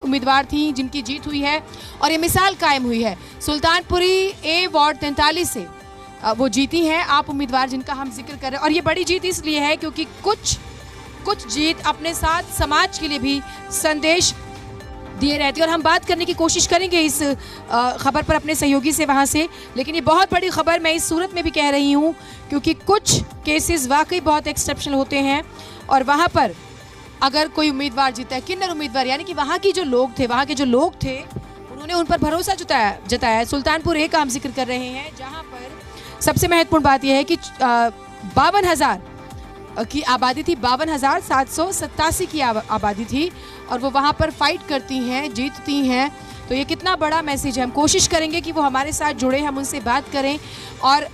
उम्मीदवार थी जिनकी जीत हुई है और ये मिसाल कायम हुई है। सुल्तानपुरी ए वार्ड 43 से वो जीती हैं आप उम्मीदवार जिनका हम जिक्र कर रहे हैं। और ये बड़ी जीत इसलिए है क्योंकि कुछ जीत अपने साथ समाज के लिए भी संदेश दिए रहती है। और हम बात करने की कोशिश करेंगे इस खबर पर अपने सहयोगी से वहाँ से, लेकिन ये बहुत बड़ी खबर मैं इस सूरत में भी कह रही हूँ क्योंकि कुछ केसेस वाकई बहुत एक्सेप्शनल होते हैं और वहाँ पर अगर कोई उम्मीदवार जीता है, किन्नर उम्मीदवार यानी कि वहाँ के जो लोग थे उन्होंने उन पर भरोसा जताया। सुल्तानपुर ए का हम जिक्र कर रहे हैं जहाँ पर सबसे महत्वपूर्ण बात यह है कि 52,000 की आबादी थी, 52,787 की आबादी थी और वो वहाँ पर फाइट करती हैं, जीतती हैं। तो ये कितना बड़ा मैसेज है। हम कोशिश करेंगे कि वो हमारे साथ जुड़े, हम उनसे बात करें और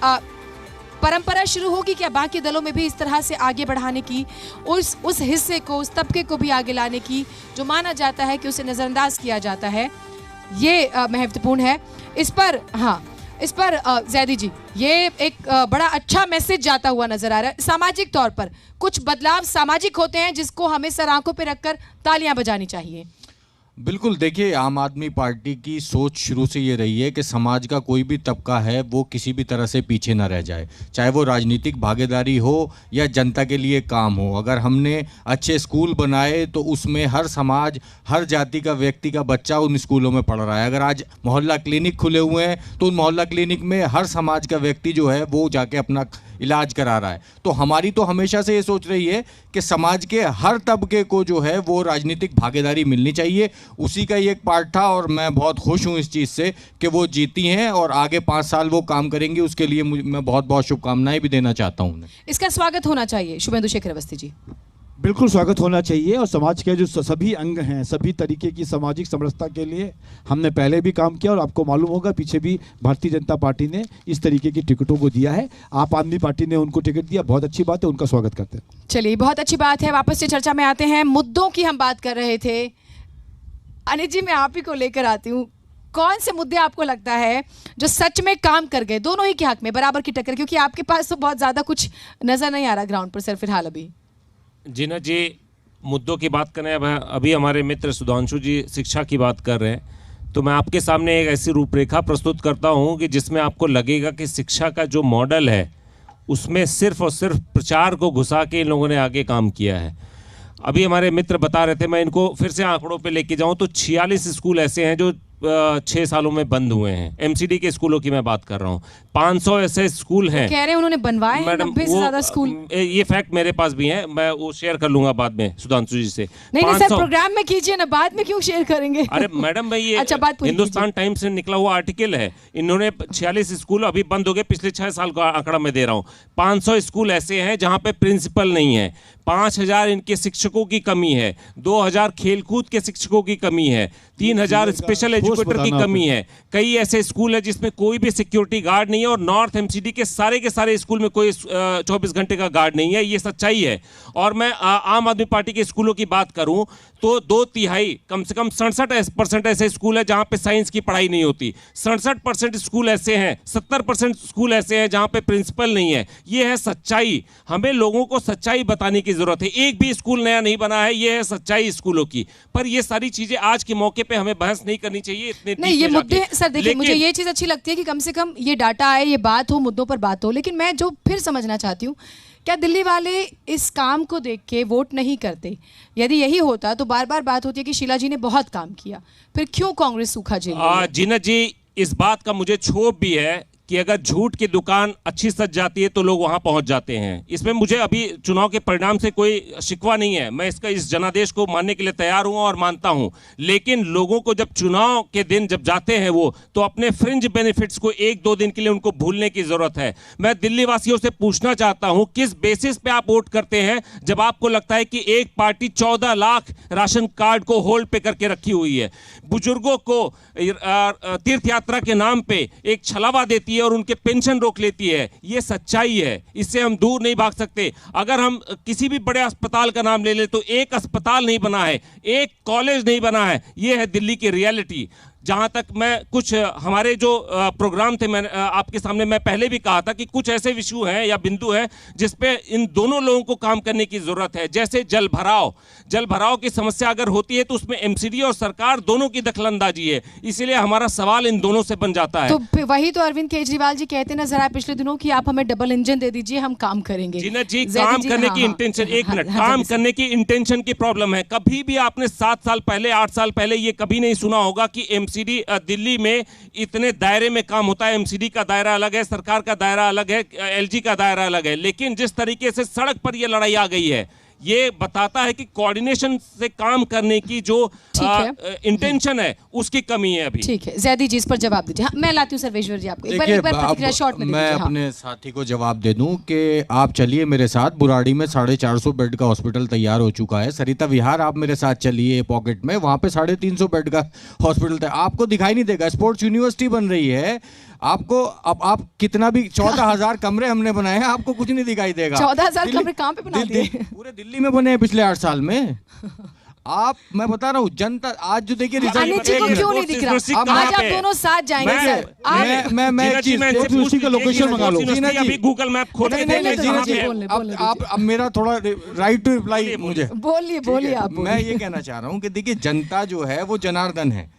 परंपरा शुरू होगी क्या बाकी दलों में भी इस तरह से आगे बढ़ाने की, उस हिस्से को, उस तबके को भी आगे लाने की जो माना जाता है कि उसे नज़रअंदाज किया जाता है। ये महत्वपूर्ण है। इस पर जैदी जी, ये एक बड़ा अच्छा मैसेज जाता हुआ नजर आ रहा है। सामाजिक तौर पर कुछ बदलाव सामाजिक होते हैं जिसको हमें सर आंखों पे रखकर तालियां बजानी चाहिए। बिल्कुल, देखिए आम आदमी पार्टी की सोच शुरू से ये रही है कि समाज का कोई भी तबका है वो किसी भी तरह से पीछे ना रह जाए, चाहे वो राजनीतिक भागीदारी हो या जनता के लिए काम हो। अगर हमने अच्छे स्कूल बनाए तो उसमें हर समाज, हर जाति का व्यक्ति का बच्चा उन स्कूलों में पढ़ रहा है। अगर आज मोहल्ला क्लिनिक खुले हुए हैं तो उन मोहल्ला क्लिनिक में हर समाज का व्यक्ति जो है वो जाके अपना इलाज करा रहा है। तो हमारी तो हमेशा से ये सोच रही है कि समाज के हर तबके को जो है वो राजनीतिक भागीदारी मिलनी चाहिए। उसी का ये एक पार्ट था और मैं बहुत खुश हूँ इस चीज़ से कि वो जीती हैं और आगे 5 साल वो काम करेंगी। उसके लिए मैं बहुत बहुत शुभकामनाएं भी देना चाहता हूँ उन्हें। इसका स्वागत होना चाहिए। शुभेंदु शेखर अवस्थी जी। बिल्कुल स्वागत होना चाहिए और समाज के जो सभी अंग हैं, सभी तरीके की सामाजिक समरसता के लिए हमने पहले भी काम किया और आपको मालूम होगा पीछे भी भारतीय जनता पार्टी ने इस तरीके की टिकटों को दिया है। आप आदमी पार्टी ने उनको टिकट दिया, बहुत अच्छी बात है, उनका स्वागत करते हैं। चलिए, बहुत अच्छी बात है। वापस से चर्चा में आते हैं। मुद्दों की हम बात कर रहे थे। अनिल जी, मैं आप ही को लेकर आती हूँ। कौन से मुद्दे आपको लगता है जो सच में काम कर गए दोनों ही के हक में, बराबर की टक्कर? क्योंकि आपके पास तो बहुत ज़्यादा कुछ नज़र नहीं आ रहा ग्राउंड पर सर फिलहाल अभी। जीना जी, मुद्दों की बात करें, अभी हमारे मित्र सुधांशु जी शिक्षा की बात कर रहे हैं, तो मैं आपके सामने एक ऐसी रूपरेखा प्रस्तुत करता हूं कि जिसमें आपको लगेगा कि शिक्षा का जो मॉडल है उसमें सिर्फ और सिर्फ प्रचार को घुसा के इन लोगों ने आगे काम किया है। अभी हमारे मित्र बता रहे थे, मैं इनको फिर से आंकड़ों पे लेके जाऊं तो 46 स्कूल ऐसे हैं जो 6 सालों में बंद हुए हैं। एमसीडी के स्कूलों की मैं बात कर रहा हूँ। 500 ऐसे स्कूल हैं। कह रहे हैं उन्होंने बनवाए हैं 90 से ज्यादा स्कूल। ये फैक्ट मेरे पास भी है, मैं वो शेयर कर लूंगा बाद में सुधांशु जी से। नहीं सर, प्रोग्राम में कीजिए ना, बाद में क्यों शेयर करेंगे? अरे मैडम, भाई ये अच्छा, हिंदुस्तान टाइम्स से निकला हुआ आर्टिकल है। इन्होंने 46 स्कूल अभी बंद हो गए, पिछले 6 साल का आंकड़ा मैं दे रहा हूँ। 500 स्कूल ऐसे हैं जहाँ पे प्रिंसिपल नहीं है। 5,000 इनके शिक्षकों की कमी है। 2,000 खेलकूद के शिक्षकों की कमी है। 3,000 स्पेशल एजुकेटर की कमी है। कई ऐसे स्कूल है जिसमें कोई भी सिक्योरिटी गार्ड नहीं है और नॉर्थ एमसीडी के सारे स्कूल में कोई 24 घंटे का गार्ड नहीं है। ये सच्चाई है। और मैं आम आदमी पार्टी के स्कूलों की बात करूं तो 2/3 कम से कम 67% ऐसे स्कूल है जहां पे साइंस की पढ़ाई नहीं होती। 67% स्कूल ऐसे हैं, 70% स्कूल ऐसे हैं जहां पे प्रिंसिपल नहीं है। ये है सच्चाई। हमें लोगों को सच्चाई बताने की जरूरत है। एक भी स्कूल नया नहीं बना है, ये है सच्चाई स्कूलों की। पर ये सारी चीजें आज के मौके पे हमें बहस नहीं करनी चाहिए। इतने नहीं, ये मुद्दे सर देखिए, मुझे ये चीज अच्छी लगती है कि कम से कम ये डाटा आए, ये बात हो, मुद्दों पर बात हो। लेकिन मैं जो फिर समझना चाहती हूँ, क्या दिल्ली वाले इस काम को देख के वोट नहीं करते? यदि यही होता तो बार बार बात होती है कि शीला जी ने बहुत काम किया, फिर क्यों कांग्रेस सूखा झेल? जीनत जी, इस बात का मुझे क्षोभ भी है कि अगर झूठ की दुकान अच्छी सज जाती है तो लोग वहां पहुंच जाते हैं। इसमें मुझे अभी चुनाव के परिणाम से कोई शिकवा नहीं है। मैं इस जनादेश को मानने के लिए तैयार हूं और मानता हूं। लेकिन लोगों को जब चुनाव के दिन जब जाते हैं वो, तो अपने फ्रिंज बेनिफिट्स को 1-2 दिन के लिए उनको भूलने की जरूरत है। मैं दिल्ली वासियों से पूछना चाहता हूं, किस बेसिस पे आप वोट करते हैं जब आपको लगता है कि एक पार्टी 14 लाख राशन कार्ड को होल्ड पे करके रखी हुई है, बुजुर्गों को तीर्थ यात्रा के नाम पे एक छलावा देती है और उनके पेंशन रोक लेती है? ये सच्चाई है, इससे हम दूर नहीं भाग सकते। अगर हम किसी भी बड़े अस्पताल का नाम ले ले तो एक अस्पताल नहीं बना है, एक कॉलेज नहीं बना है। ये है दिल्ली की रियलिटी। जहां तक मैं कुछ हमारे जो प्रोग्राम थे, मैं आपके सामने मैं पहले भी कहा था कि कुछ ऐसे इशू हैं या बिंदु हैं जिस पे इन दोनों लोगों को काम करने की जरूरत है। जैसे जल भराव की समस्या अगर होती है तो उसमें एमसीडी और सरकार दोनों की दखलंदाजी है, इसीलिए हमारा सवाल इन दोनों से बन जाता है। तो वही तो अरविंद केजरीवाल जी कहते ना जरा पिछले दिनों कि आप हमें डबल इंजन दे दीजिए, हम काम करेंगे। जीनत जी, काम करने की इंटेंशन, एक मिनट, काम करने की इंटेंशन की प्रॉब्लम है। कभी भी आपने 7 साल पहले 8 साल पहले ये कभी नहीं सुना होगा कि एमसीडी दिल्ली में इतने दायरे में काम होता है। एमसीडी का दायरा अलग है, सरकार का दायरा अलग है, एलजी का दायरा अलग है, लेकिन जिस तरीके से सड़क पर ये लड़ाई आ गई है ये बताता है कि कोऑर्डिनेशन से काम करने की जो इंटेंशन है उसकी कमी है अभी। ठीक है, जैदी जी इस पर जवाब दीजिए। मैं लाती हूँ सर्वेश्वर जी आपको एक बार प्रतिक्रिया शॉर्ट में। मैं अपने साथी को जवाब दे दूं कि आप चलिए मेरे साथ, बुराड़ी में 450 बेड का हॉस्पिटल तैयार हो चुका है। सरिता विहार आप मेरे साथ चलिए पॉकेट में, वहां पे 350 बेड का हॉस्पिटल था। आपको दिखाई नहीं देगा, स्पोर्ट्स यूनिवर्सिटी बन रही है। आपको अब आप कितना भी 14,000 कमरे हमने बनाए हैं, आपको कुछ नहीं दिखाई देगा। 14,000 कमरे कहाँ पे बना दिए? पूरे दिल्ली में बने हैं पिछले 8 साल में। आप, मैं बता रहा हूँ, जनता आज जो देखिए अनिल जी को क्यों नहीं दिख रहा? आज आप दोनों साथ जाएंगे सर। मैं उसी का लोकेशन मंगा लो। अभी गूगल मैप खोल के देख। अब मेरा थोड़ा राइट टू रिप्लाई मुझे बोलिए आप। मैं ये कहना चाह रहा हूँ कि देखिए जनता जो है वो जनार्दन है।